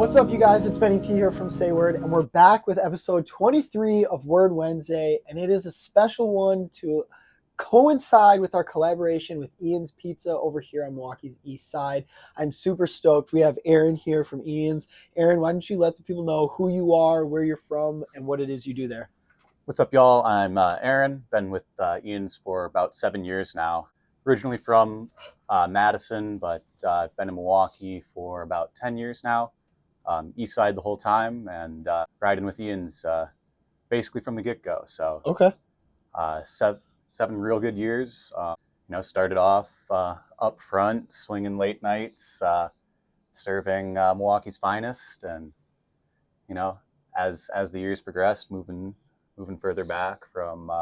What's up, you guys? It's Benny T here from SayWord, and we're back with episode 23 of Word Wednesday, and it is a special one to coincide with our collaboration with Ians Pizza over here on Milwaukee's East Side. I'm super stoked. We have Aaron here from Ians. Aaron, why don't you let the people know who you are, where you're from, and what it is you do there? What's up, y'all? I'm Aaron. Been with Ians for about 7 years now. Originally from Madison, but I've been in Milwaukee for about 10 years now. East Side the whole time, and riding with Ians basically from the get-go. So Okay. 7 real good years. Started off up front, slinging late nights, serving Milwaukee's finest, and as the years progressed, moving further back from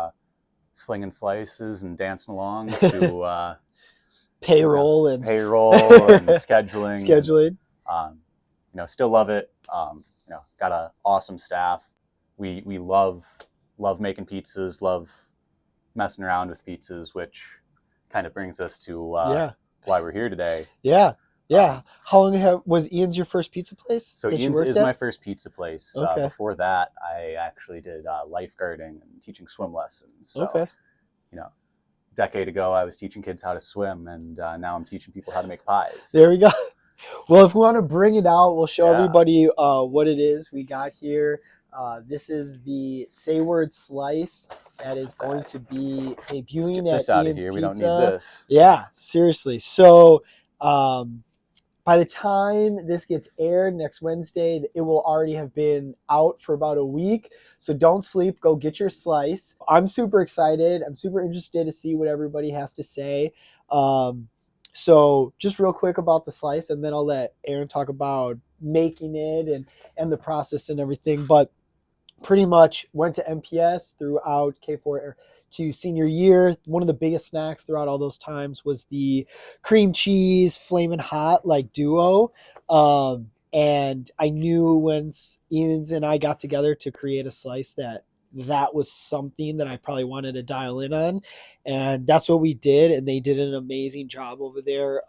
slinging slices and dancing along to Payroll and scheduling. scheduling. Still love it. Got an awesome staff. We love making pizzas, love messing around with pizzas, which kind of brings us to why we're here today. Yeah. How long was Ian's your first pizza place? So Ian's is my first pizza place. Okay. Before that, I actually did lifeguarding and teaching swim lessons. So, okay. A decade ago, I was teaching kids how to swim, and now I'm teaching people how to make pies. There we go. Well, if we want to bring it out, we'll show everybody what it is we got here. This is the SayWerd slice that is going to be debuting at this out Ian's of here. Pizza. We don't need this. Yeah, seriously. So by the time this gets aired next Wednesday, it will already have been out for about a week. So don't sleep. Go get your slice. I'm super excited. I'm super interested to see what everybody has to say. So just real quick about the slice, and then I'll let Aaron talk about making it and the process and everything. But pretty much went to MPS throughout K4 to senior year. One of the biggest snacks throughout all those times was the cream cheese flamin' hot like duo. And I knew when Ians and I got together to create a slice that was something that I probably wanted to dial in on. And that's what we did. And they did an amazing job over there,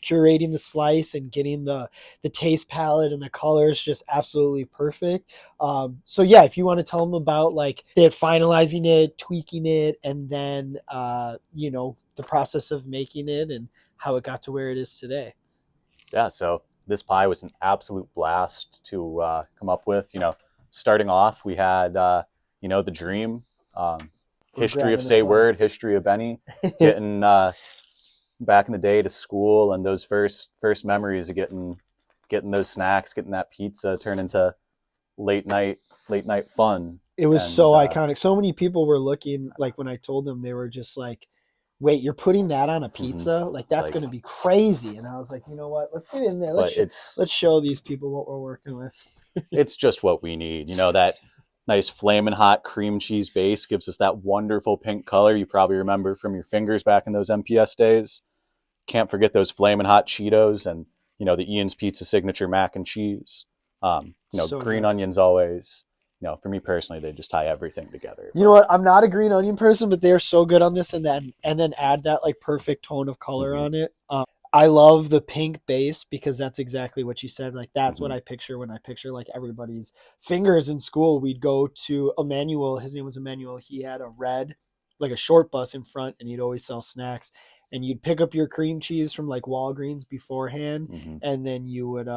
curating the slice and getting the taste palette and the colors just absolutely perfect. So yeah, if you want to tell them about like they're finalizing it, tweaking it, and then, the process of making it and how it got to where it is today. Yeah. So this pie was an absolute blast to come up with. Starting off, we had, the dream, history of SayWord, history of Benny, getting back in the day to school, and those first memories of getting those snacks, getting that pizza turn into late night fun. It was so iconic. So many people were looking, like when I told them, they were just like, wait, you're putting that on a pizza? Mm-hmm. Like that's going to be crazy. And I was like, you know what? Let's get in there. Let's show these people what we're working with. It's just what we need. That nice flamin' hot cream cheese base gives us that wonderful pink color you probably remember from your fingers back in those MPS days. Can't forget those flamin' hot Cheetos and, the Ian's Pizza signature mac and cheese. So green onions always, for me personally, they just tie everything together. You know what? I'm not a green onion person, but they're so good on this, and then add that like perfect tone of color on it. I love the pink base because that's exactly what you said. Like that's what I picture when I picture like everybody's fingers in school. We'd go to Emmanuel. His name was Emmanuel. He had a red, like a short bus in front, and he'd always sell snacks. And you'd pick up your cream cheese from like Walgreens beforehand, and then you would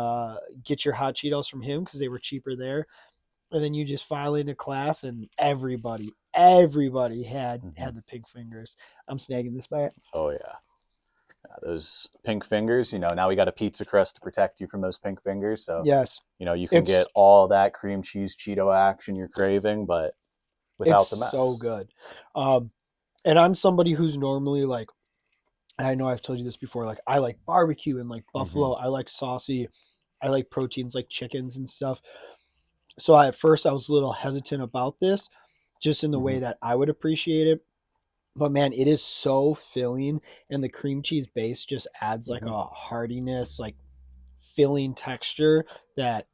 get your hot Cheetos from him because they were cheaper there. And then you just file into class, and everybody had the pink fingers. I'm snagging this back. Oh yeah. Those pink fingers, now we got a pizza crust to protect you from those pink fingers. So yes, you can get all that cream cheese Cheeto action you're craving, but without the mess. So good. And I'm somebody who's normally like, I know I've told you this before, like I like barbecue and like buffalo. I like saucy. I like proteins like chickens and stuff. So at first I was a little hesitant about this, just in the way that I would appreciate it. But man, it is so filling, and the cream cheese base just adds like a heartiness, like filling texture that,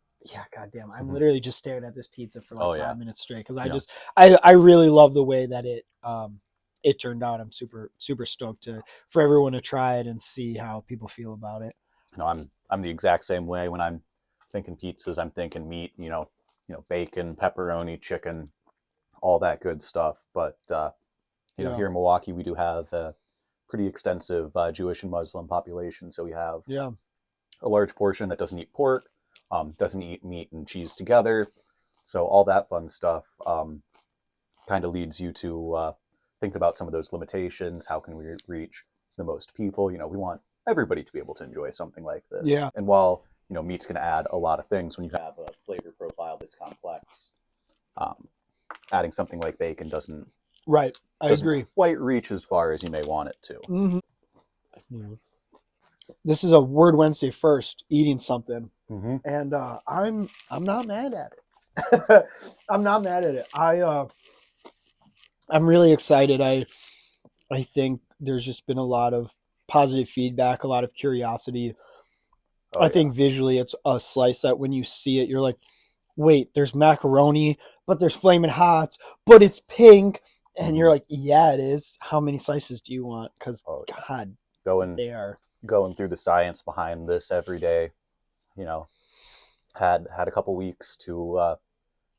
goddamn, I'm literally just staring at this pizza for like 5 minutes straight because I really love the way that it turned out. I'm super, super stoked for everyone to try it and see how people feel about it. I'm the exact same way when I'm thinking pizzas, I'm thinking meat, bacon, pepperoni, chicken, all that good stuff. But here in Milwaukee, we do have a pretty extensive Jewish and Muslim population. So we have a large portion that doesn't eat pork, doesn't eat meat and cheese together. So all that fun stuff kind of leads you to think about some of those limitations. How can we reach the most people? We want everybody to be able to enjoy something like this. Yeah. And while, meat's going to add a lot of things when you have a flavor profile this complex, adding something like bacon doesn't agree. Quite reach as far as you may want it to. Mm-hmm. This is a Word Wednesday first, eating something, and I'm not mad at it. I'm not mad at it. I'm really excited. I think there's just been a lot of positive feedback, a lot of curiosity. I think visually it's a slice that when you see it, you're like, wait, there's macaroni, but there's Flamin' Hots, but it's pink. And you're like, yeah, it is. How many slices do you want? Because, God, they are. Going through the science behind this every day, had a couple weeks to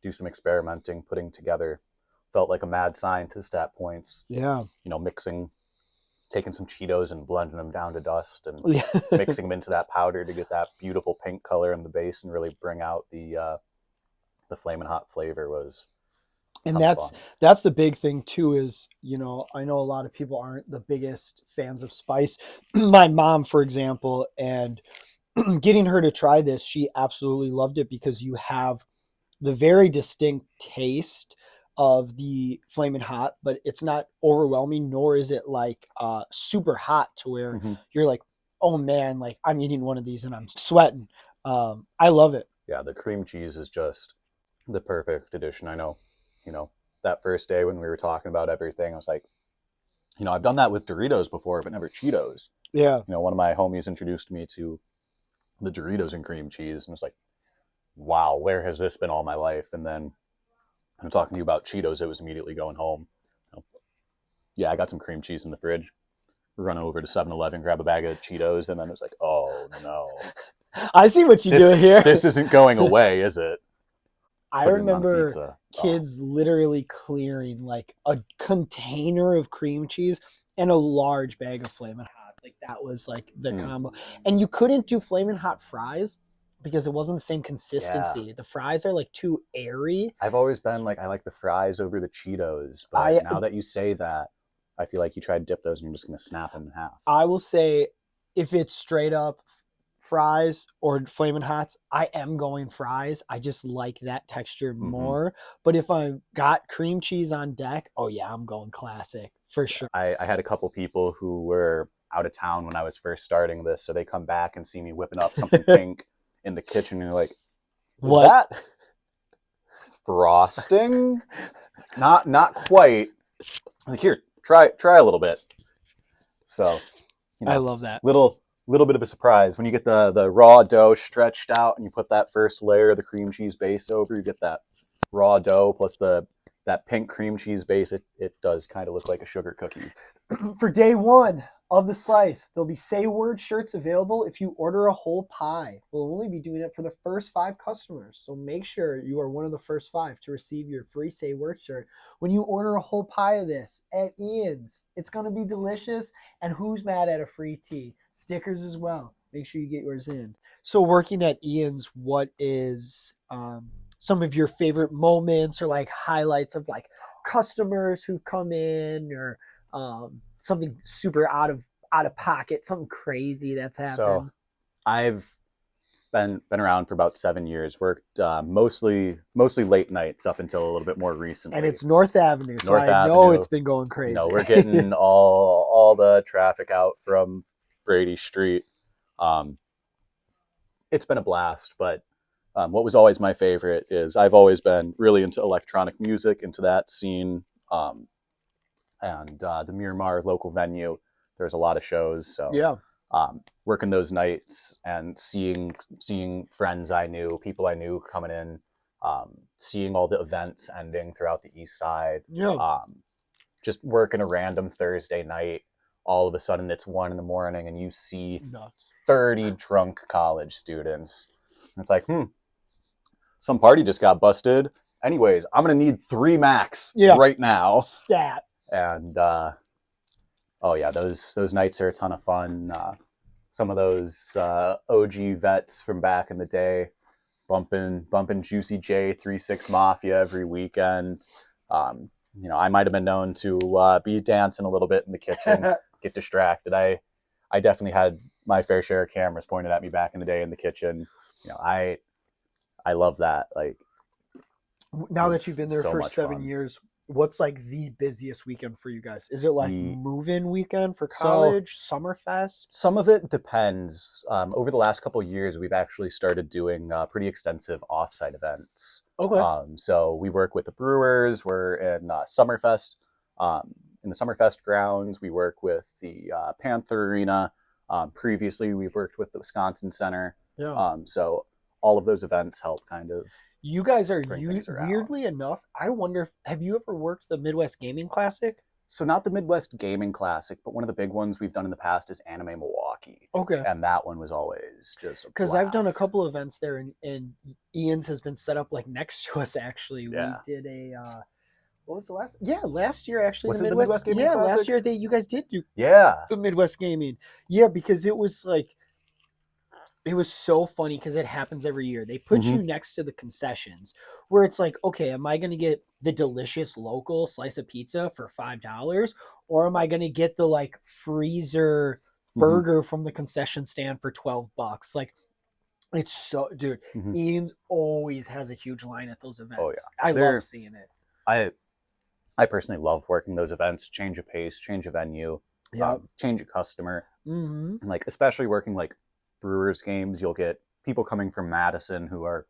do some experimenting, putting together. Felt like a mad scientist at points. Yeah. Taking some Cheetos and blending them down to dust and mixing them into that powder to get that beautiful pink color in the base and really bring out the Flamin' Hot flavor was. And that's the big thing too is, I know a lot of people aren't the biggest fans of spice. My mom, for example, and getting her to try this, she absolutely loved it because you have the very distinct taste of the Flamin' Hot, but it's not overwhelming, nor is it like super hot to where you're like, oh man, like I'm eating one of these and I'm sweating. I love it. Yeah, the cream cheese is just the perfect addition. I know, that first day when we were talking about everything, I was like, I've done that with Doritos before, but never Cheetos. Yeah. One of my homies introduced me to the Doritos and cream cheese, and I was like, wow, where has this been all my life? And then I'm talking to you about Cheetos, it was immediately going home. Yeah, I got some cream cheese in the fridge. Run over to 7-Eleven, grab a bag of Cheetos, and then it was like, oh no. I see what you do here. This isn't going away, is it? I remember kids literally clearing like a container of cream cheese and a large bag of Flamin' Hots. Like that was like the combo. And you couldn't do Flamin' Hot fries because it wasn't the same consistency. Yeah. The fries are like too airy. I've always been like, I like the fries over the Cheetos. But now that you say that, I feel like you try to dip those and you're just going to snap them in half. I will say if it's straight up fries or Flamin' Hots, I am going fries. I just like that texture more. But if I've got cream cheese on deck, oh yeah, I'm going classic for sure. I had a couple people who were out of town when I was first starting this, so they come back and see me whipping up something pink in the kitchen, and they're like, "What? That frosting? Not quite." I'm like, here, try a little bit. So, I love that. Little bit of a surprise when you get the raw dough stretched out and you put that first layer of the cream cheese base over. You get that raw dough plus that pink cream cheese base. It does kind of look like a sugar cookie. For day one of the slice, there'll be SayWerd shirts available if you order a whole pie. We'll only be doing it for the first 5 customers, so make sure you are one of the first 5 to receive your free SayWord shirt when you order a whole pie of this at Ians. It's going to be delicious, and who's mad at a free tea? Stickers as well. Make sure you get yours in. So working at Ians, what is some of your favorite moments or like highlights of like customers who come in or something super out of pocket, something crazy that's happened? So I've been around for about 7 years, worked mostly late nights up until a little bit more recently. And it's North Avenue, so I know it's been going crazy. No, we're getting all the traffic out from Brady Street. It's been a blast, but what was always my favorite is I've always been really into electronic music, into that scene. And the Miramar local venue, there's a lot of shows. So yeah, working those nights and seeing friends I knew, people I knew coming in, seeing all the events ending throughout the East Side. Yeah. Just working a random Thursday night, all of a sudden it's 1 a.m. and you see 30 drunk college students And it's like, some party just got busted. Anyways, I'm going to need 3 max right now. Stat. And, oh yeah, those nights are a ton of fun. Some of those OG vets from back in the day, bumping Juicy J 3-6 Mafia every weekend. I might have been known to be dancing a little bit in the kitchen, get distracted. I definitely had my fair share of cameras pointed at me back in the day in the kitchen. I love that. Like, now that you've been there so for much 7 fun. years, what's like the busiest weekend for you guys? Is it like move-in weekend for So- college, Summerfest? Some of it depends. Over the last couple of years, we've actually started doing pretty extensive offsite events. Okay. So we work with the brewers. We're in Summerfest, in the Summerfest grounds. We work with the Panther Arena. Previously, we've worked with the Wisconsin Center. Yeah. So all of those events help kind of. You guys are bring things around. weirdly enough, I wonder, have you ever worked the Midwest Gaming Classic? So not the Midwest Gaming Classic, but one of the big ones we've done in the past is Anime Milwaukee. Okay. And that one was always just a Because blast. I've done a couple events there, and Ian's has been set up like next to us. Actually, Yeah. we did a what was the last? Yeah, last year actually. Was the it the Midwest, Midwest Gaming yeah, Classic? last year you guys did do Yeah. the Midwest Gaming. Yeah, because it was like, it was so funny because it happens every year. They put you next to the concessions where it's like, okay, am I going to get the delicious local slice of pizza for $5, or am I going to get the like freezer burger from the concession stand for $12? Like, it's so, dude. Ian's always has a huge line at those events. Oh yeah, I love seeing it. I personally love working those events. Change of pace, change of venue, change of customer, and like especially working like Brewers games, you'll get people coming from Madison who are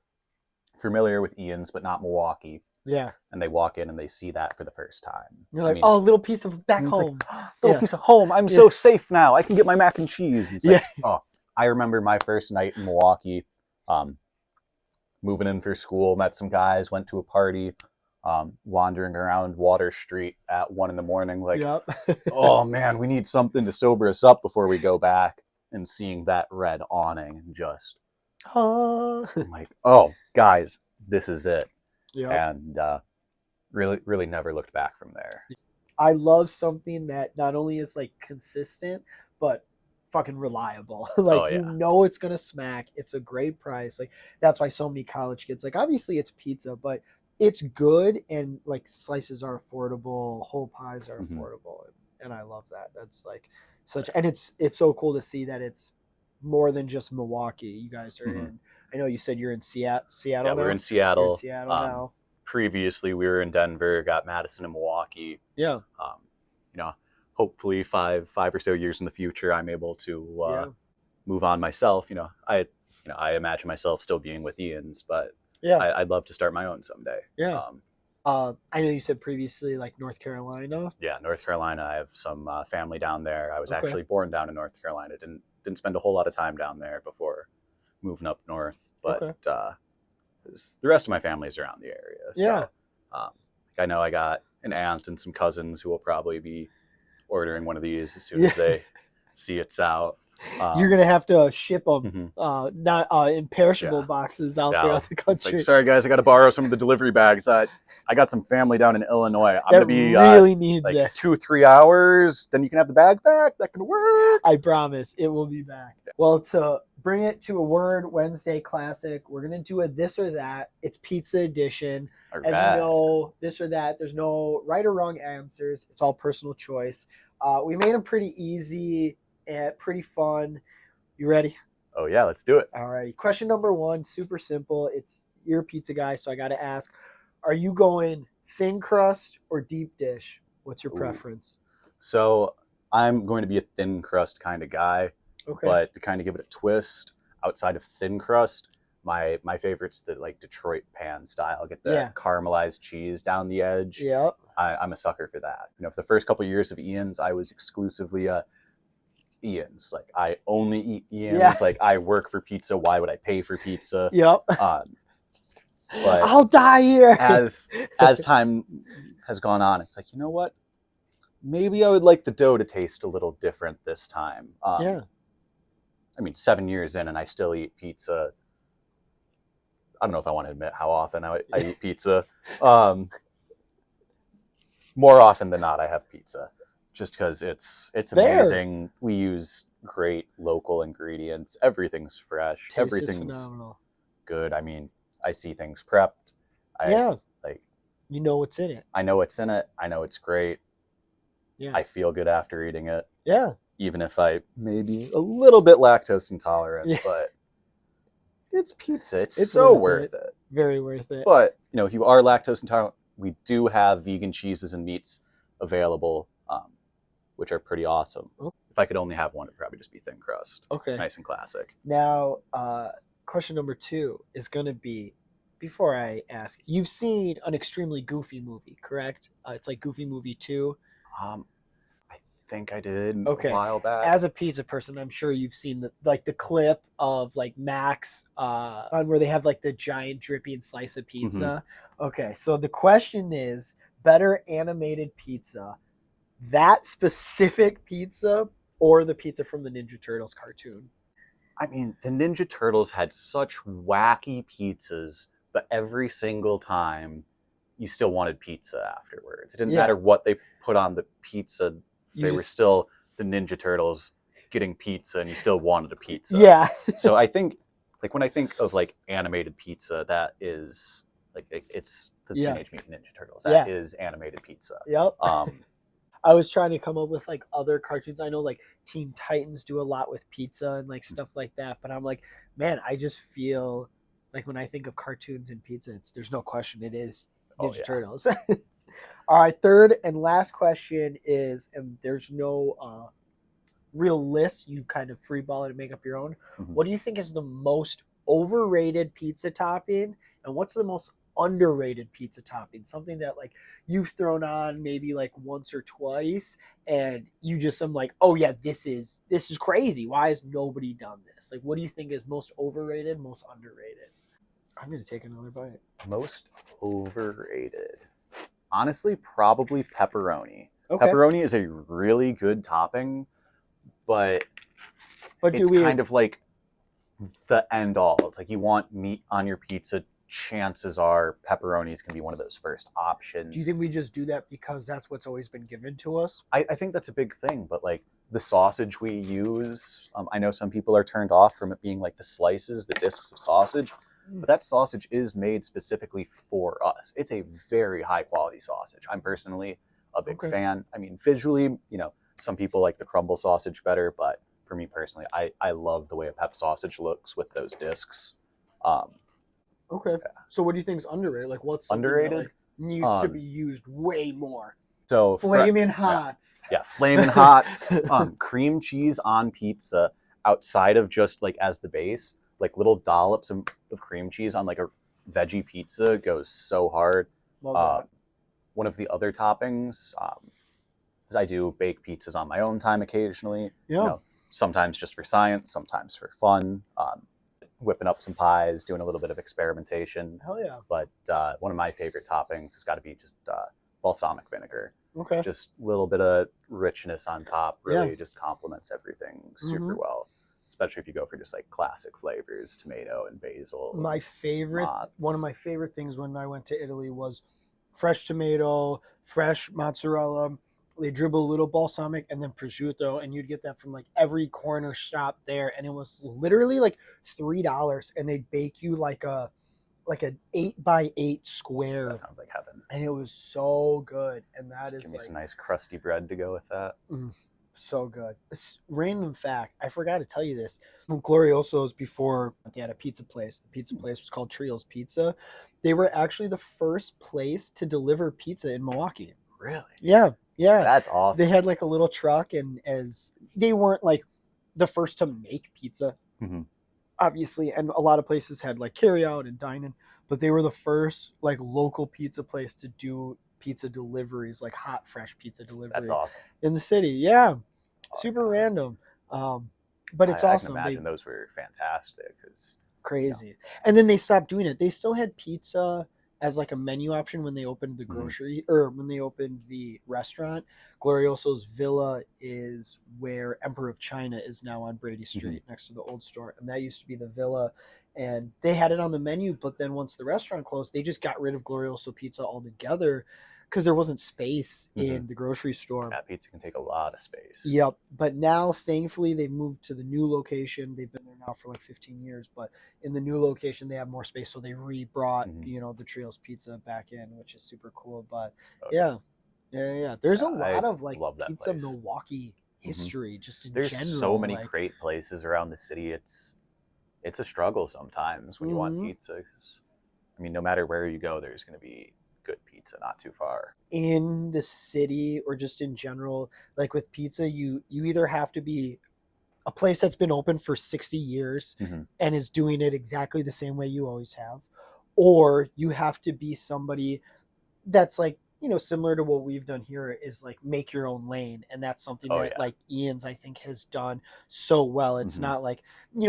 familiar with Ians but not Milwaukee. Yeah. And they walk in and they see that for the first time. You're like, oh, little piece of back home. Like, little piece of home. I'm so safe now. I can get my mac and cheese. And it's like, oh, I remember my first night in Milwaukee, moving in for school, met some guys, went to a party, wandering around Water Street at 1 a.m. Like, oh man, we need something to sober us up before we go back. And seeing that red awning and just, I'm like, oh, guys, this is it. And really never looked back from there. I love something that not only is like consistent, but fucking reliable. Like, you know it's going to smack. It's a great price. Like, that's why so many college kids, like, obviously it's pizza, but it's good. And like, slices are affordable. Whole pies are affordable. And I love that. That's like such, and it's so cool to see that it's more than just Milwaukee. You guys are in, I know you said you're in Seattle yeah, now. We're in Seattle. You're in Seattle now. Previously, we were in Denver, got Madison and Milwaukee. Yeah. Hopefully 5 or so years in the future, I'm able to move on myself. I imagine myself still being with Ian's, but I'd love to start my own someday. Yeah. I know you said previously like North Carolina. Yeah, North Carolina. I have some family down there. I was actually born down in North Carolina. Didn't spend a whole lot of time down there before moving up north, but the rest of my family is around the area. So, I know I got an aunt and some cousins who will probably be ordering one of these as soon as they see it's out. You're gonna have to ship them, not in perishable boxes out there the country. Like, sorry guys, I got to borrow some of the delivery bags. I got some family down in Illinois. I'm gonna be really needs like it. 2-3 hours. Then you can have the bag back. That can work. I promise it will be back. Well, to bring it to a Word Wednesday classic, we're gonna do a this or that. It's pizza edition. As you know, this or that. There's no right or wrong answers. It's all personal choice. We made them pretty easy and pretty fun. You ready? Oh yeah, let's do it. All right. Question number 1, super simple. You're a pizza guy, so I got to ask: are you going thin crust or deep dish? What's your preference? So I'm going to be a thin crust kind of guy. Okay. But to kind of give it a twist, outside of thin crust, my favorite's the like Detroit pan style. Get the caramelized cheese down the edge. Yep. I'm a sucker for that. For the first couple of years of Ian's, I was exclusively Ian's. Like, I only eat Ian's. Yeah. Like, I work for pizza. Why would I pay for pizza? Yep. But I'll die here. As time has gone on, it's like, you know what? Maybe I would like the dough to taste a little different this time. I mean, 7 years in, and I still eat pizza I don't know if I want to admit how often I eat pizza. More often than not, I have pizza, just because it's amazing. We use great local ingredients. Everything's fresh. Taste Everything's is phenomenal. good. I mean, I see things prepped. Like, you know what's in it. I know what's in it. I know it's great. Yeah. I feel good after eating it. Yeah. Even if I may be a little bit lactose intolerant, but it's pizza. It's so worth it. Very worth it. But, you know, if you are lactose intolerant, we do have vegan cheeses and meats available, which are pretty awesome. Oh. If I could only have one, it'd probably just be thin crust. Okay. Nice and classic. Now, question number 2 is going to be, before I ask, you've seen an extremely Goofy movie, correct? It's like Goofy Movie 2. I think I did a while back. As a pizza person, I'm sure you've seen the clip of like Max on where they have like the giant dripping slice of pizza. Mm-hmm. Okay, so the question is, better animated pizza, that specific pizza or the pizza from the Ninja Turtles cartoon? I mean, the Ninja Turtles had such wacky pizzas, but every single time you still wanted pizza afterwards. It didn't matter what they put on the pizza. They were still the Ninja Turtles getting pizza, and you still wanted a pizza. Yeah. So I think, like, when I think of like animated pizza, that is like it's the Teenage Mutant Ninja Turtles. That is animated pizza. Yep. I was trying to come up with like other cartoons. I know like Teen Titans do a lot with pizza and like stuff like that. But I'm like, man, I just feel like when I think of cartoons and pizza, there's no question it is Ninja Turtles. All right, third and last question is, and there's no real list, you kind of freeball it and make up your own. Mm-hmm. What do you think is the most overrated pizza topping, and what's the most underrated pizza topping? Something that like you've thrown on maybe like once or twice, and you just I'm like, oh yeah, this is crazy. Why has nobody done this? Like, what do you think is most overrated, most underrated? I'm gonna take another bite. Most overrated. Honestly, probably pepperoni. Okay. Pepperoni is a really good topping, but it's kind of like the end all. It's like you want meat on your pizza, chances are pepperoni is going to be one of those first options. Do you think we just do that because that's what's always been given to us? I think that's a big thing, but like the sausage we use, I know some people are turned off from it being like the slices, the discs of sausage. But that sausage is made specifically for us. It's a very high quality sausage. I'm personally a big fan. I mean, visually, you know, some people like the crumble sausage better, but for me personally, I love the way a pep sausage looks with those discs. So what do you think is underrated? Like, what's underrated that, like, needs to be used way more? So Flamin' Hots. Yeah, Flamin' Hots. Cream cheese on pizza outside of just like as the base. Like little dollops of cream cheese on like a veggie pizza goes so hard. One of the other toppings is I do bake pizzas on my own time occasionally. Yeah. You know, sometimes just for science, sometimes for fun. Whipping up some pies, doing a little bit of experimentation. Hell yeah. But one of my favorite toppings has got to be just balsamic vinegar. Okay. Just a little bit of richness on top really just complements everything super well. Especially if you go for just like classic flavors, tomato and basil. My favorite, one of my favorite things when I went to Italy was fresh tomato, fresh mozzarella. They dribble a little balsamic and then prosciutto, and you'd get that from like every corner shop there. And it was literally like $3, and they'd bake you like an 8x8 square. That sounds like heaven. And it was so good. And that Give me some nice crusty bread to go with that. So good. Random fact, I forgot to tell you this. Glorioso's, before they had a pizza place, the pizza place was called Trio's Pizza. They were actually the first place to deliver pizza in Milwaukee. Really? Yeah. That's awesome. They had like a little truck, and as they weren't like the first to make pizza, obviously, and a lot of places had like carry out and dine-in, but they were the first like local pizza place to do pizza deliveries, like hot fresh pizza delivery. That's awesome. In the city. Yeah. Super random. But it's awesome. I can imagine those were fantastic. Crazy. You know. And then they stopped doing it. They still had pizza as like a menu option when they opened the grocery or when they opened the restaurant. Glorioso's Villa is where Emperor of China is now on Brady Street next to the old store. And that used to be the Villa. and they had it on the menu. But then once the restaurant closed, they just got rid of Glorioso Pizza altogether because there wasn't space in the grocery store. Yeah, pizza can take a lot of space. Yep. But now, thankfully, they've moved to the new location. They've been there now for like 15 years, but in the new location, they have more space. So they re-brought, the Trios Pizza back in, which is super cool. But yeah. There's a lot of like pizza Milwaukee history just in general. There's so many great places around the city. It's a struggle sometimes when you want pizza. 'Cause, I mean, no matter where you go, there's going to be good pizza not too far. In the city or just in general, like with pizza, you either have to be a place that's been open for 60 years and is doing it exactly the same way you always have, or you have to be somebody that's like, similar to what we've done here, is like make your own lane. And that's something that like Ians, I think, has done so well. It's not like,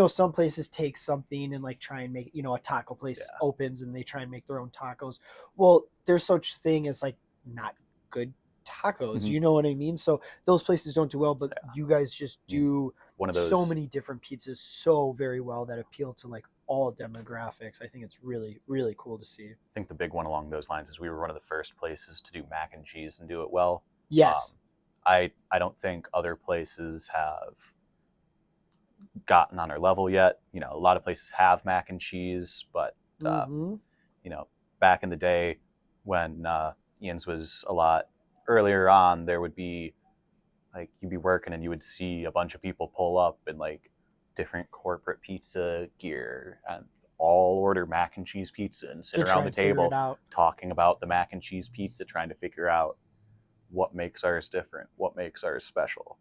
some places take something and like try and make, a taco place opens and they try and make their own tacos. Well, there's such thing as like not good tacos, you know what I mean? So those places don't do well, but you guys just do one of those, so many different pizzas so very well that appeal to like all demographics. I think it's really, really cool to see. I think the big one along those lines is we were one of the first places to do mac and cheese and do it well. Yes. I don't think other places have gotten on our level yet. A lot of places have mac and cheese, but back in the day when Ian's was a lot earlier on, there would be like, you'd be working and you would see a bunch of people pull up in like different corporate pizza gear and all order mac and cheese pizza and sit around the table talking about the mac and cheese pizza, trying to figure out what makes ours different, what makes ours special.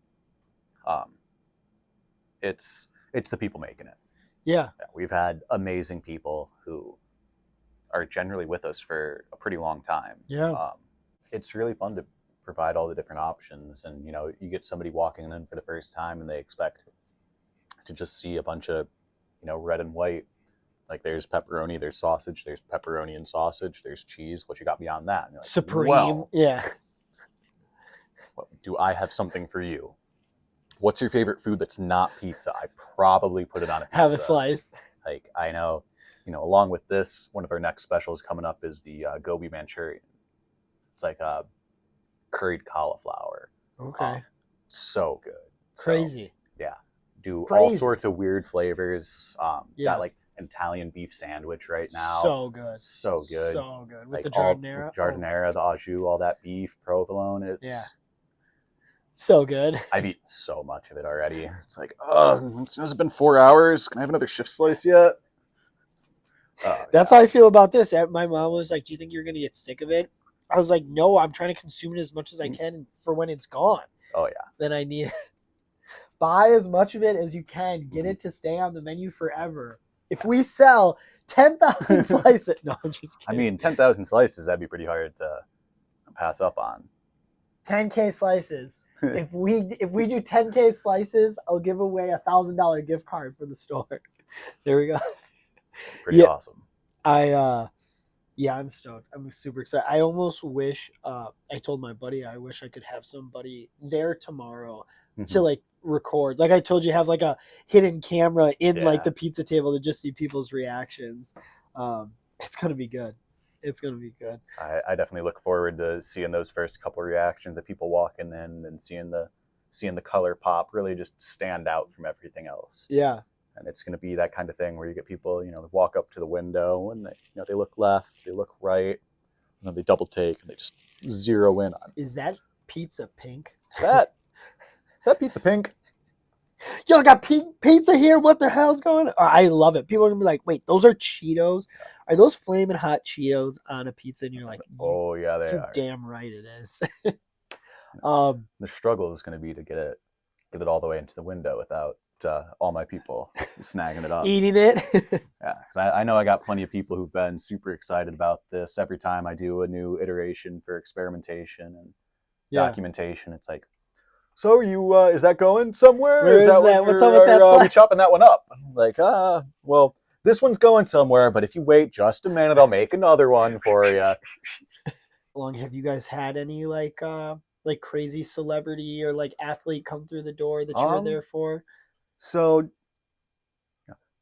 It's the people making it. Yeah. We've had amazing people who are generally with us for a pretty long time. Yeah. It's really fun to provide all the different options, and you get somebody walking in for the first time and they expect to just see a bunch of red and white. Like, there's pepperoni, there's sausage, there's pepperoni and sausage, there's cheese. What you got beyond that? And you're like, Supreme. well, yeah. Do I have something for you? What's your favorite food that's not pizza? I probably put it on a pizza. Have a slice. Like, I know, along with this, one of our next specials coming up is the gobi Manchurian. It's like a curried cauliflower. Okay. So good. Crazy. So, yeah. Do all sorts of weird flavors. Got like an Italian beef sandwich right now. So good. So good. So good. With like the giardiniera. Giardiniera, the au jus, all that beef, provolone. It's so good. I've eaten so much of it already. It's like, has it been 4 hours? Can I have another shift slice yet? That's how I feel about this. My mom was like, do you think you're going to get sick of it? I was like, no, I'm trying to consume it as much as I can for when it's gone. Oh, yeah. Then I need buy as much of it as you can. Get it to stay on the menu forever. If we sell 10,000 slices, no, I'm just kidding. I mean, 10,000 slices, that'd be pretty hard to pass up on. 10K slices. If we do 10K slices, I'll give away $1,000 gift card for the store. There we go. Pretty awesome. I'm stoked. I'm super excited. I almost wish I told my buddy I wish I could have somebody there tomorrow to like record. Like I told you, have like a hidden camera in like the pizza table to just see people's reactions. It's gonna be good. It's gonna be good. I definitely look forward to seeing those first couple of reactions of people walking in and seeing the color pop really just stand out from everything else. Yeah. And it's going to be that kind of thing where you get people, walk up to the window and they look left, they look right, and then they double take and they just zero in on. Is that pizza pink? Is that pizza pink? Yo, I got pink pizza here. What the hell's going on? I love it. People are going to be like, wait, those are Cheetos? Are those flaming hot Cheetos on a pizza? And you're like, oh, yeah, they are. Damn right it is. The struggle is going to be to get it all the way into the window without all my people snagging it up, eating it. Yeah, because I know I got plenty of people who've been super excited about this. Every time I do a new iteration for experimentation and documentation, it's like, so you is that going somewhere? Where is that? What's up with that slide? We chopping that one up? I'm like, well, this one's going somewhere, but if you wait just a minute, I'll make another one for you. How long have you guys had any like crazy celebrity or like athlete come through the door that you were there for? So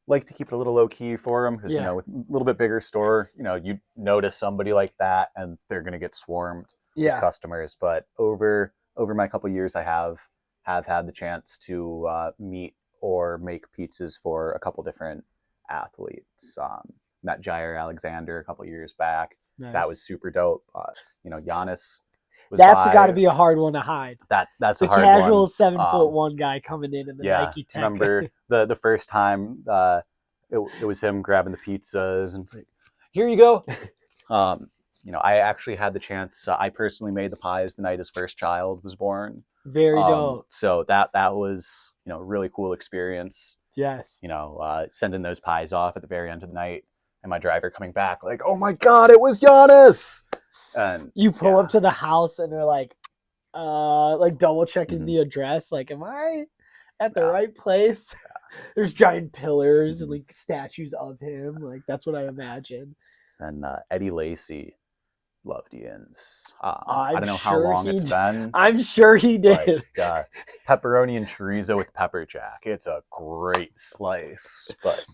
like to keep it a little low key for them because Yeah. with a little bit bigger store, you notice somebody like that and they're gonna get swarmed with Yeah. customers. But over my couple years, I have had the chance to meet or make pizzas for a couple different athletes. Met Jair Alexander a couple years back. Nice. That was super dope. Giannis was That's got to by. be a hard one to hide. That's The a hard casual one. 7'1" guy coming in the Nike Tech. Remember the first time it was him grabbing the pizzas and it's like, here you go. I actually had the chance. I personally made the pies the night his first child was born. Very dope. So that was a really cool experience. Yes. Sending those pies off at the very end of the night, and my driver coming back like, "Oh my God, it was Giannis!" And you pull up to the house and they're like double checking the address. Like, am I at the right place? Yeah. There's giant pillars and like statues of him. Like, that's what I imagine. And Eddie Lacy loved Ians. I don't know how long it's been. I'm sure he did. But, pepperoni and chorizo with pepper jack. It's a great slice. But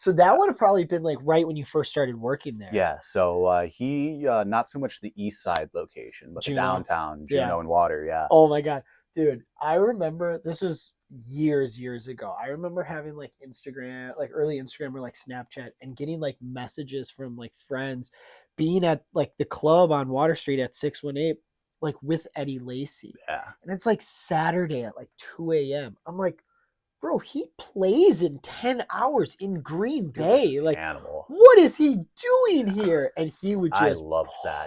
so that would have probably been like right when you first started working there. Yeah. So he not so much the east side location, but the downtown Juneau and Water. Yeah. Oh my God, dude! I remember this was years ago. I remember having like Instagram, like early Instagram or like Snapchat, and getting like messages from like friends being at like the club on Water Street at 618, like with Eddie Lacy. Yeah. And it's like Saturday at like 2 a.m. I'm like, bro, he plays in 10 hours in Green Bay. Like, animal. What is he doing here? And he would just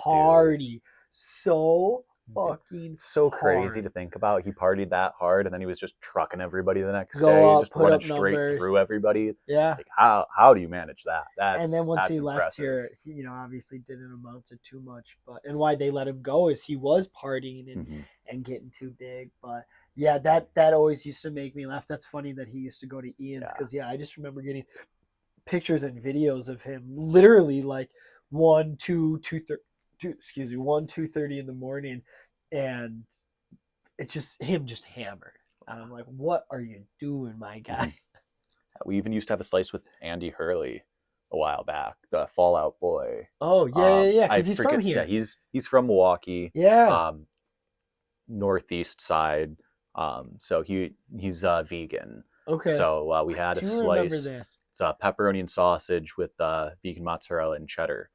party dude. so fucking crazy to think about. He partied that hard, and then he was just trucking everybody the next day, just running straight through everybody. Yeah. Like, how do you manage that? And then once he impressive. left here, he, obviously didn't amount to too much. And why they let him go is he was partying and getting too big. But yeah, that always used to make me laugh. That's funny that he used to go to Ian's because I just remember getting pictures and videos of him literally like 2:30 in the morning, and it's just him just hammered. And I'm like, what are you doing, my guy? We even used to have a slice with Andy Hurley a while back, the Fallout Boy. Oh yeah, because he's from here. Yeah, he's from Milwaukee. Yeah. Northeast side. So he's vegan. Okay. So we had a slice. Remember this. It's a pepperoni and sausage with vegan mozzarella and cheddar.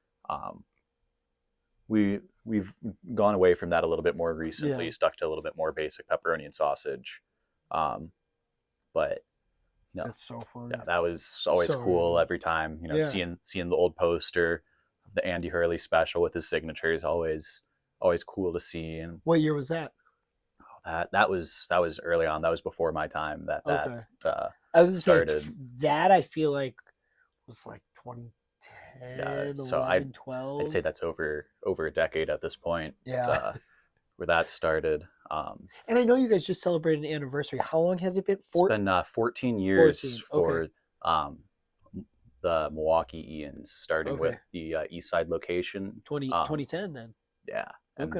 We've gone away from that a little bit more recently. Stuck to a little bit more basic pepperoni and sausage. But no, that's so funny. Yeah, that was always cool. Every time seeing the old poster of the Andy Hurley special with his signature is always cool to see. And what year was that? That was early on. That was before my time. That I was started. That I feel like was like 2010, so 11, 12. I'd say that's over a decade at this point. Yeah. Where that started. And I know you guys just celebrated an anniversary. How long has it been? It's been 14 years for the Milwaukee Ians, starting with the East Side location. 2010 then. Yeah. And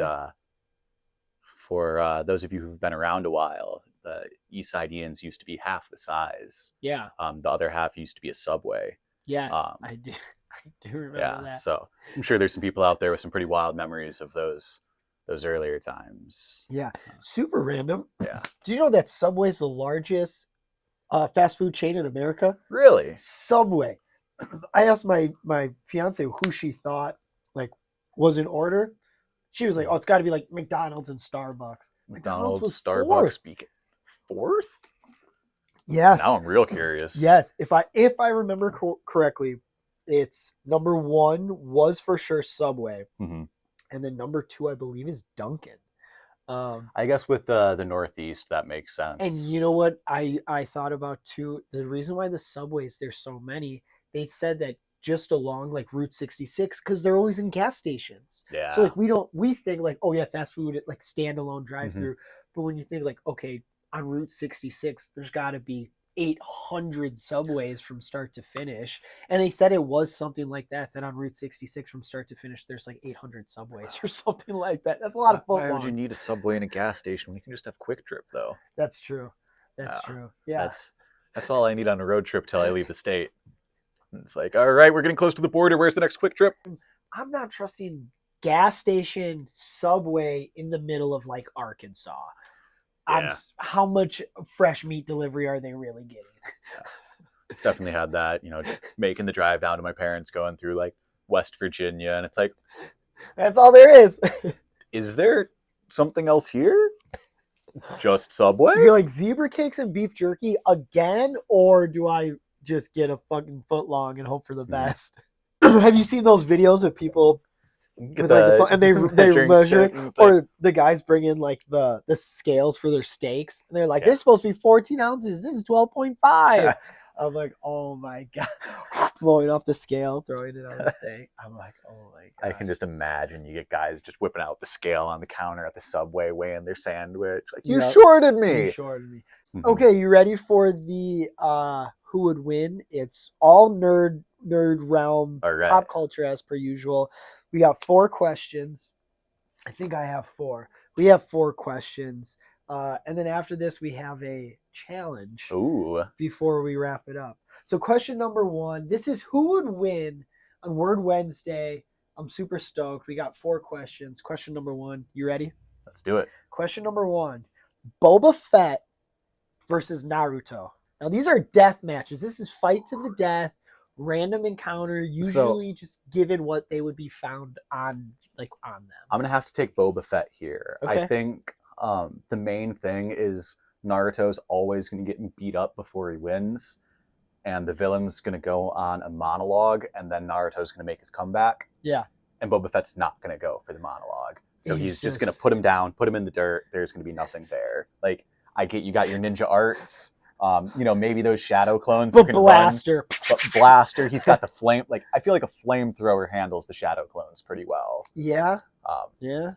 for those of you who've been around a while, the East Side Ians used to be half the size. Yeah. The other half used to be a Subway. Yes, I do remember that. So I'm sure there's some people out there with some pretty wild memories of those earlier times. Yeah, super random. Yeah. Do you know that Subway is the largest fast food chain in America? Really? Subway. I asked my fiance who she thought like was in order. She was like, "Oh, it's got to be like McDonald's and Starbucks." McDonald's was Starbucks. Fourth? Yes. Now I'm real curious. Yes, if I remember correctly, it's number 1 was for sure Subway. Mm-hmm. And then number 2, I believe, is Dunkin'. I guess with the Northeast, that makes sense. And you know what I thought about too? The reason why the Subways, there's so many, they said that just along like Route 66, because they're always in gas stations. Yeah. So like we think like, oh yeah, fast food, like standalone drive-through. Mm-hmm. But when you think like, okay, on Route 66, there's got to be 800 Subways from start to finish. And they said it was something like that on Route 66 from start to finish, there's like 800 Subways or something like that. That's a lot of fun. Why would you need a Subway and a gas station when you can just have Quick Trip, though? That's true. That's true. Yeah. That's all I need on a road trip till I leave the state. And it's like, all right, we're getting close to the border. Where's the next quick trip? I'm not trusting gas station Subway in the middle of like Arkansas. Yeah. How much fresh meat delivery are they really getting? Definitely had that, making the drive down to my parents, going through like West Virginia, and it's like, that's all there is there something else here? Just Subway? You're like zebra cakes and beef jerky again, or do I just get a fucking foot long and hope for the best? Have you seen those videos of people with and they measure, or the guys bring in like the scales for their steaks, and they're like, this is supposed to be 14 ounces, this is 12.5. I'm like, oh my god, blowing off the scale, throwing it on the steak. I'm like, oh my god. I can just imagine you get guys just whipping out the scale on the counter at the Subway, weighing their sandwich. Like, you shorted me. You shorted me. Okay, you ready for the who would win? It's all nerd realm, pop culture as per usual. We got 4 questions. I think I have 4. We have 4 questions. And then after this, we have a challenge before we wrap it up. So question number 1, this is who would win on Word Wednesday. I'm super stoked. We got 4 questions. Question number 1, you ready? Let's do it. Question number 1, Boba Fett versus Naruto. Now, these are death matches. This is fight to the death, random encounter, usually just given what they would be found on them. I'm going to have to take Boba Fett here. Okay. I think the main thing is Naruto's always going to get beat up before he wins, and the villain's going to go on a monologue, and then Naruto's going to make his comeback. Yeah. And Boba Fett's not going to go for the monologue. So he's just going to put him down, put him in the dirt. There's going to be nothing there. Like, you got your ninja arts. Maybe those shadow clones. But Blaster. But Blaster, he's got the flame. Like, I feel like a flamethrower handles the shadow clones pretty well. Yeah. Yeah.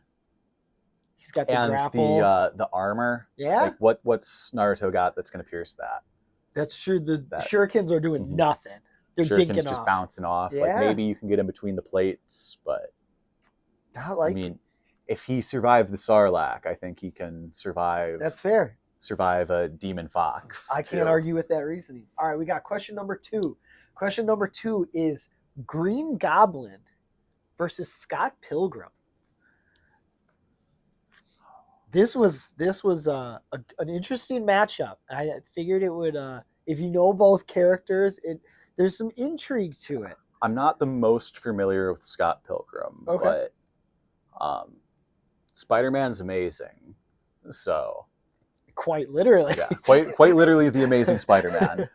He's got the grapple. The armor. Yeah. Like, what's Naruto got that's going to pierce that? That's true. The shurikens are doing nothing. They're dinking off. Just bouncing off. Yeah. Like, maybe you can get in between the plates, but I mean, if he survived the Sarlacc, I think he can survive. That's fair. Survive a demon fox. I can't argue with that reasoning. All right, we got question number 2. Question number 2 is Green Goblin versus Scott Pilgrim. This was an interesting matchup. I figured it would. If you know both characters, there's some intrigue to it. I'm not the most familiar with Scott Pilgrim, but Spider-Man's amazing. So. Quite literally. Yeah, quite literally the Amazing Spider-Man.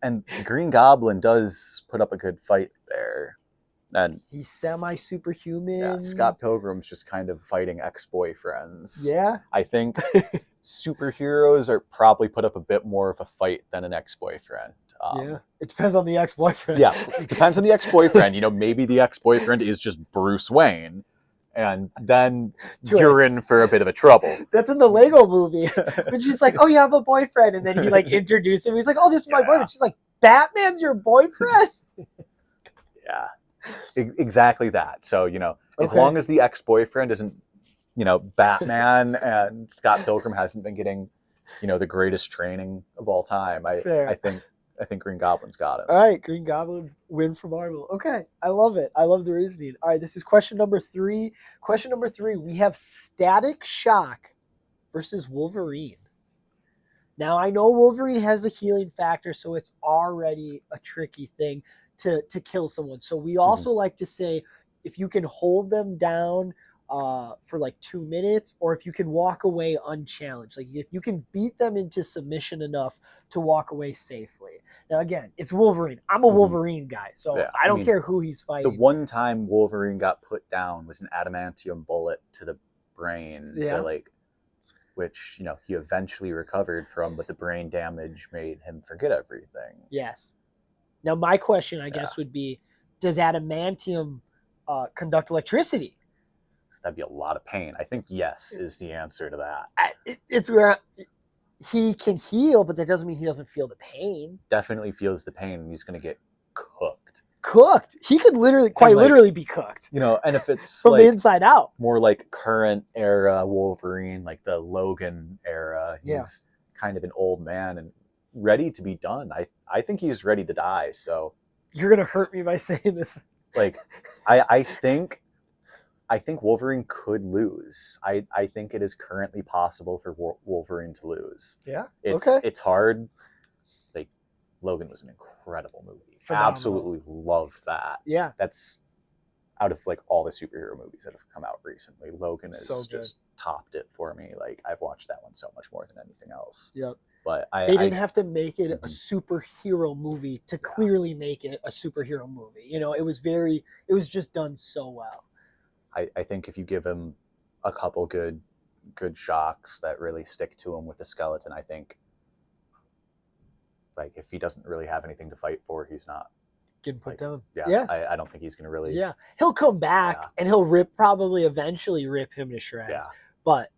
And Green Goblin does put up a good fight there. And he's semi-superhuman. Yeah, Scott Pilgrim's just kind of fighting ex-boyfriends. Yeah. I think superheroes are probably put up a bit more of a fight than an ex-boyfriend. Yeah, it depends on the ex-boyfriend. Yeah, it depends on the ex-boyfriend. Maybe the ex-boyfriend is just Bruce Wayne. And then you're in for a bit of a trouble. That's in the Lego movie. When she's like, oh, you have a boyfriend. And then he like introduced him. He's like, oh, this is my boyfriend. She's like, Batman's your boyfriend? Yeah, exactly that. So, as long as the ex-boyfriend isn't, Batman and Scott Pilgrim hasn't been getting, the greatest training of all time, I think Green Goblin's got it. All right, Green Goblin win for Marvel. Okay, I love it. I love the reasoning. All right, this is question number 3. Question number 3, we have Static Shock versus Wolverine. Now, I know Wolverine has a healing factor, so it's already a tricky thing to kill someone. So we also like to say, if you can hold them down for like 2 minutes, or if you can walk away unchallenged, like if you can beat them into submission enough to walk away safely. Now again, it's Wolverine. I'm a Wolverine guy, so I don't care who he's fighting. The one time Wolverine got put down was an adamantium bullet to the brain, which he eventually recovered from, but the brain damage made him forget everything. Yes. Now my question, I guess, would be, does adamantium conduct electricity? That'd be a lot of pain. I think yes is the answer to that. It's where he can heal, but that doesn't mean he doesn't feel the pain. Definitely feels the pain, and he's going to get cooked. Cooked. He could literally be cooked. And if it's from the inside out, more like current era Wolverine, like the Logan era, he's kind of an old man, and ready to be done. I think he's ready to die. So You're gonna hurt me by saying this. like, I think Wolverine could lose. I think it is currently possible for Wolverine to lose. Yeah. It's hard. Like, Logan was an incredible movie. Phenomenal. Absolutely loved that. Yeah. That's out of like all the superhero movies that have come out recently, Logan has So just topped it for me. Like, I've watched that one so much more than anything else. Yep. But they didn't have to make it a superhero movie to clearly make it a superhero movie. You know, it was just done so well. I think if you give him a couple good shocks that really stick to him with the skeleton, I think, like, if he doesn't really have anything to fight for, he's not getting put down. Yeah. I don't think he's going to really. Yeah. He'll come back and he'll eventually rip him to shreds. Yeah. But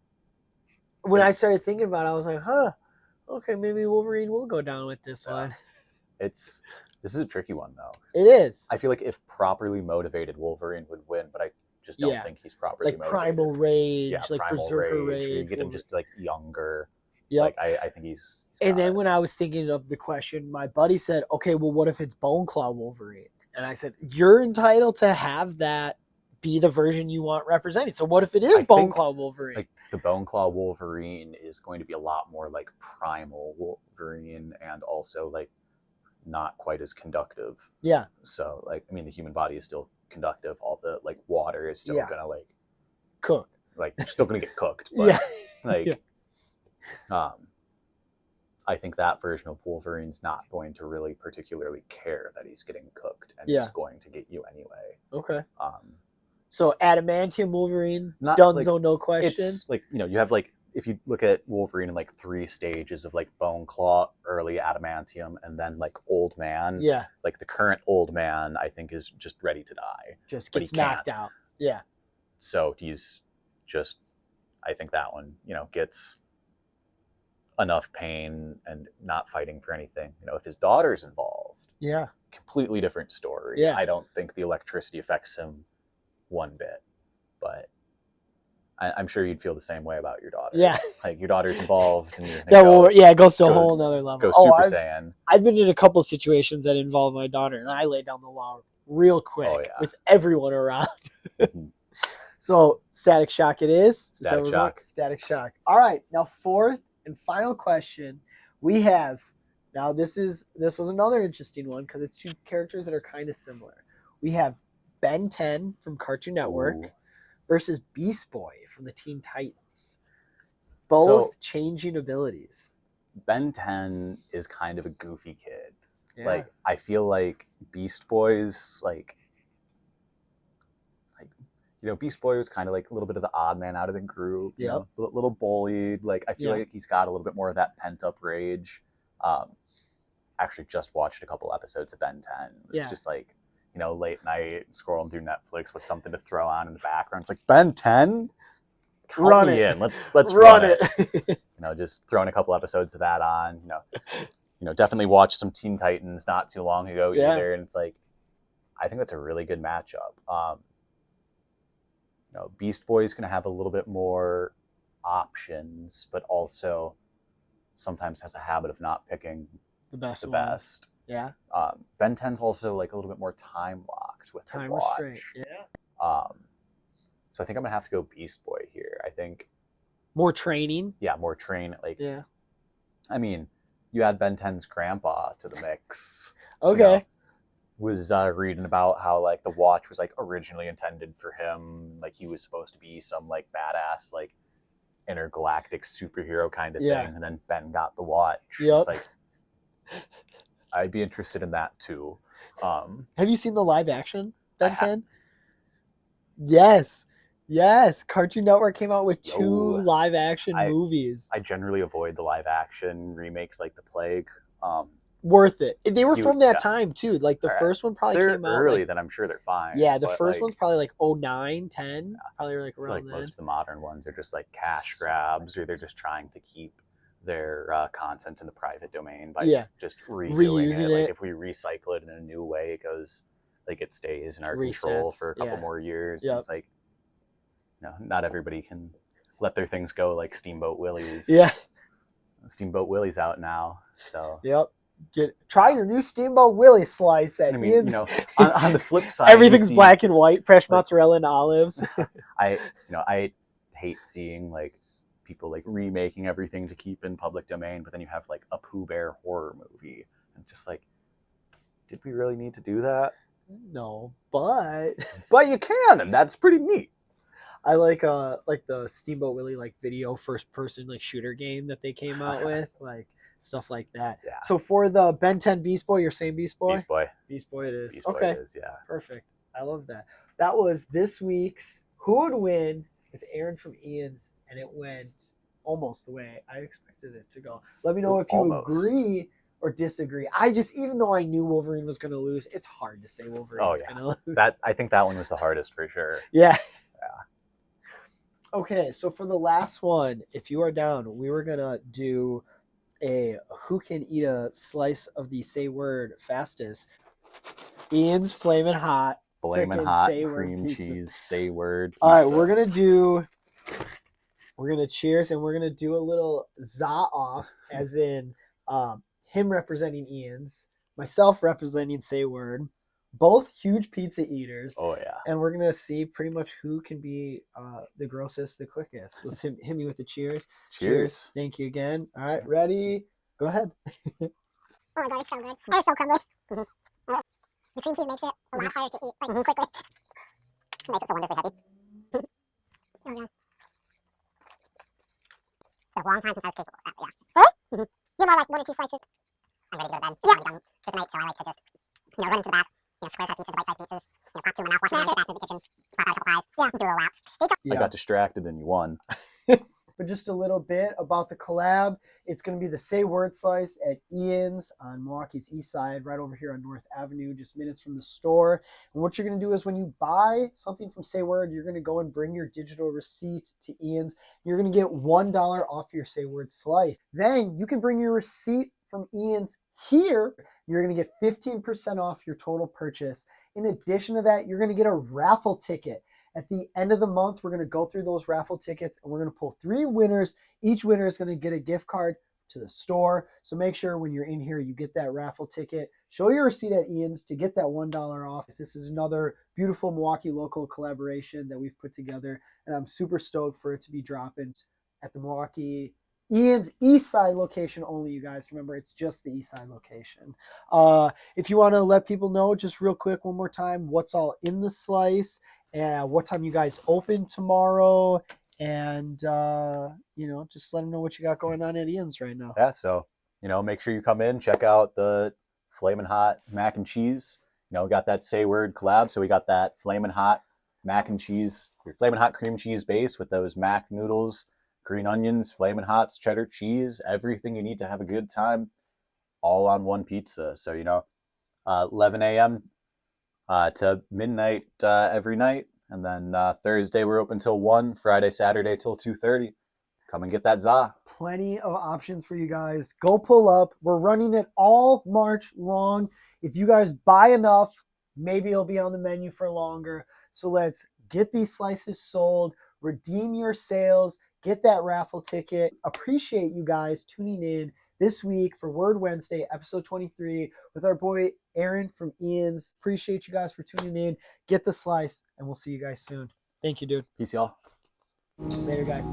when I started thinking about it, I was like, okay, maybe Wolverine will go down with this one. This is a tricky one, though. It is. I feel like if properly motivated, Wolverine would win, but I just don't think he's properly motivated. Primal rage, like primal berserker rage. You get him just like younger. Yep. Like, I think he's and then when I was thinking of the question, my buddy said, okay, well, what if it's Bone Claw Wolverine? And I said, you're entitled to have that be the version you want represented. So what if it is Bone Claw Wolverine? Like, the Bone Claw Wolverine is going to be a lot more like primal Wolverine, and also like not quite as conductive. Yeah. So, like, I mean, the human body is still conductive. All the like water is still gonna like cook. Like, you're still gonna get cooked. But like I think that version of Wolverine's not going to really particularly care that he's getting cooked, and he's going to get you anyway. Okay. So adamantium Wolverine, Dunzo, like, no question. It's like, you know, you have like, if you look at Wolverine in like 3 stages of like Bone Claw, early adamantium, and then like old man. Yeah. Like, the current old man, I think, is just ready to die. Just gets knocked out. Yeah. So he's just, I think that one, you know, gets enough pain and not fighting for anything. You know, if his daughter's involved, completely different story. I don't think the electricity affects him one bit, but I'm sure you'd feel the same way about your daughter. Yeah, like, your daughter's involved, and it goes to a whole nother level. Go Super Saiyan. I've been in a couple situations that involve my daughter, and I lay down the law real quick with everyone around. So Static Shock it is. Static Shock. Static Shock. All right, now fourth and final question we have. Now this was another interesting one because it's 2 characters that are kind of similar. We have Ben 10 from Cartoon Network versus Beast Boy from the Teen Titans. Both changing abilities. Ben 10 is kind of a goofy kid. Yeah. Like, I feel like Beast Boy's like, you know, Beast Boy was kind of like a little bit of the odd man out of the group. You know, a little bullied. Like, I feel like he's got a little bit more of that pent up rage. Actually just watched a couple episodes of Ben 10. It's just like, you know, late night scrolling through Netflix with something to throw on in the background. It's like, Ben 10? Run it. Let's run it. You know, just throwing a couple episodes of that on. You know, definitely watched some Teen Titans not too long ago either. And it's like, I think that's a really good matchup. You know, Beast Boy's going to have a little bit more options, but also sometimes has a habit of not picking the best. Yeah. Ben 10's also like a little bit more time locked with time watch. restraint. Yeah. So I think I'm gonna have to go Beast Boy here. I think more training. Yeah, more train. Like, yeah. I mean, you add Ben 10's grandpa to the mix. Okay. You know, was reading about how like the watch was like originally intended for him. Like, he was supposed to be some like badass like intergalactic superhero kind of thing, and then Ben got the watch. Yep. It's like, I'd be interested in that too. Have you seen the live action Ben 10? Yes. Cartoon Network came out with 2 live action movies. I generally avoid the live action remakes like the plague. Worth it. They were from that time too. Like, the first one probably came out early, then I'm sure they're fine. Yeah, the first one's probably like 09, 10. Probably like around then. Most of the modern ones are just like cash grabs, or they're just trying to keep their content in the private domain by just reusing it. Like, if we recycle it in a new way, it goes, like, it stays in our control for a couple more years. It's like, you know, not everybody can let their things go like Steamboat Willies. Yeah. Steamboat Willie's out now, so Yep. Try your new Steamboat Willie slice at I mean, Ian's. you know, on the flip side, Everything's black and white, fresh mozzarella and olives. I hate seeing like people like remaking everything to keep in public domain, but then you have like a Pooh Bear horror movie, and just like, did we really need to do that? No, but you can, and that's pretty neat. I like the Steamboat Willie like video first person like shooter game that they came out with, like stuff like that. Yeah. So for the Ben 10 Beast Boy, you're saying Beast Boy? Beast Boy. Beast Boy it is. Beast Boy okay. It is, yeah. Perfect. I love that. That was this week's Who Would Win with Aaron from Ian's, and it went almost the way I expected it to go. Let me know if you agree or disagree. Even though I knew Wolverine was going to lose, it's hard to say Wolverine's going to lose. I think that one was the hardest for sure. Yeah. Okay, so for the last one, if you are down, we were going to do a who can eat a slice of the SayWerd fastest. Ian's Flamin' Hot. Flamin' Hot SayWerd cream pizza. cheese SayWerd pizza. All right, we're going to cheers, and we're going to do a little za off, as in him representing Ian's, myself representing SayWerd. Both huge pizza eaters. Oh, yeah. And we're going to see pretty much who can be the grossest, the quickest. Let's hit me with the cheers. Cheers. Thank you again. All right, ready? Go ahead. Oh my God, it's so good. It's so crumbly. The cream cheese makes it a lot harder to eat like quickly. It makes it so wonderfully heavy. Oh God. It's been a long time since I was capable of that, but yeah. Really? You're more like 1 or 2 slices. I'm ready to go to bed. Yeah. I'm done for the night, so I like to just, run into the back, square cut pizzas, bite-sized pizzas, pop 2 in my mouth, wash my hands, get back into the kitchen, pop out a couple eyes, do a little laps. I got distracted and you won. But just a little bit about the collab. It's going to be the SayWord slice at Ian's on Milwaukee's east side, right over here on North Avenue, just minutes from the store. And what you're going to do is when you buy something from SayWord, you're going to go and bring your digital receipt to Ian's. You're going to get $1 off your SayWord slice. Then you can bring your receipt from Ian's here. You're going to get 15% off your total purchase. In addition to that, you're going to get a raffle ticket. At the end of the month, we're going to go through those raffle tickets, and we're going to pull 3 winners. Each winner is going to get a gift card to the store. So make sure when you're in here, you get that raffle ticket. Show your receipt at Ian's to get that $1 off. This is another beautiful Milwaukee local collaboration that we've put together, and I'm super stoked for it to be dropping at the Milwaukee Ian's East Side location only, you guys. Remember, it's just the East Side location. If you want to let people know, just real quick, one more time, what's all in the slice, and what time you guys open tomorrow, and just let them know what you got going on at Ian's right now. Yeah, so make sure you come in, check out the Flamin' Hot mac and cheese. We got that SayWord collab, so we got that Flamin' Hot mac and cheese, your Flamin' Hot cream cheese base with those mac noodles, green onions, Flamin' Hots, cheddar cheese, everything you need to have a good time, all on one pizza. So 11 a.m. To midnight every night, and then Thursday we're open till 1, Friday, Saturday till 2:30. Come and get that za. Plenty of options for you guys. Go pull up. We're running it all March long. If you guys buy enough, maybe it'll be on the menu for longer. So let's get these slices sold, redeem your sales, get that raffle ticket. Appreciate you guys tuning in this week for Word Wednesday, episode 23, with our boy Aaron from Ian's. Appreciate you guys for tuning in. Get the slice, and we'll see you guys soon. Thank you, dude. Peace, y'all. Later, guys.